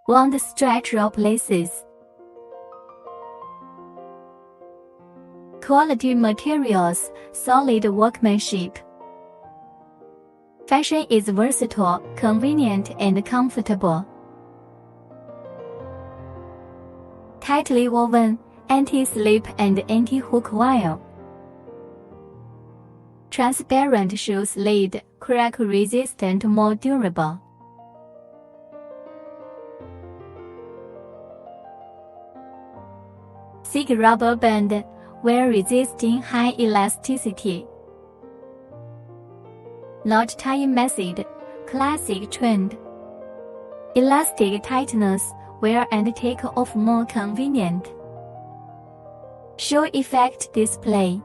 Wound stretch rope laces. Quality materials, solid workmanship. Fashion is versatile, convenient, and comfortable. Tightly woven, anti-slip and anti-hook Weiou. Transparent shoes lead, crack resistant, more durable. Thick rubber band, wear resisting, high elasticity. Not tie method, classic trend. Elastic tightness, wear and take off more convenient. Show effect display.